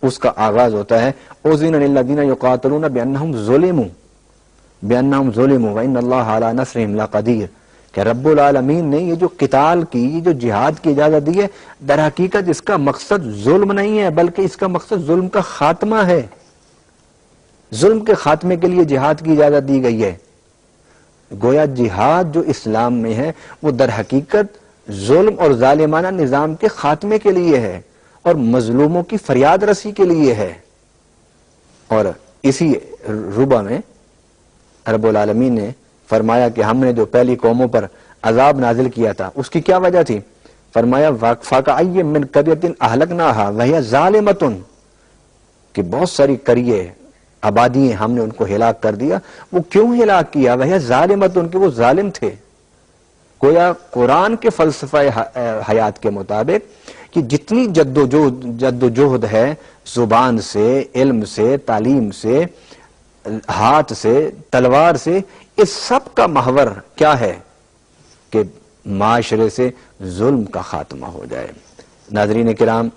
اس کا آغاز ہوتا ہے اذن للذین یقاتلون بانہم ظلموا وان اللہ علی نصرہم لقدیر، کہ رب العالمین نے یہ جو قتال کی، یہ جو جہاد کی اجازت دی ہے، در حقیقت اس کا مقصد ظلم نہیں ہے، بلکہ اس کا مقصد ظلم کا خاتمہ ہے۔ ظلم کے خاتمے کے لیے جہاد کی اجازت دی گئی ہے۔ گویا جہاد جو اسلام میں ہے وہ در حقیقت ظلم اور ظالمانہ نظام کے خاتمے کے لیے ہے اور مظلوموں کی فریاد رسی کے لیے ہے۔ اور اسی ربع میں رب العالمین نے فرمایا کہ ہم نے جو پہلی قوموں پر عذاب نازل کیا تھا اس کی کیا وجہ تھی؟ فرمایا فَكَأَيٍّ مِّن قَرْيَةٍ أَهْلَكْنَاهَا وَهِيَ ظَالِمَةٌ، کہ بہت ساری قریے آبادی ہم نے ان کو ہلاک کر دیا۔ وہ کیوں ہلاک کیا؟ وَهِيَ ظَالِمَةٌ، کہ وہ ظالم تھے۔ گویا قرآن کے فلسفہ حیات کے مطابق کہ جتنی جد و جہد ہے زبان سے، علم سے، تعلیم سے، ہاتھ سے، تلوار سے، اس سب کا محور کیا ہے؟ کہ معاشرے سے ظلم کا خاتمہ ہو جائے۔ ناظرین کرام،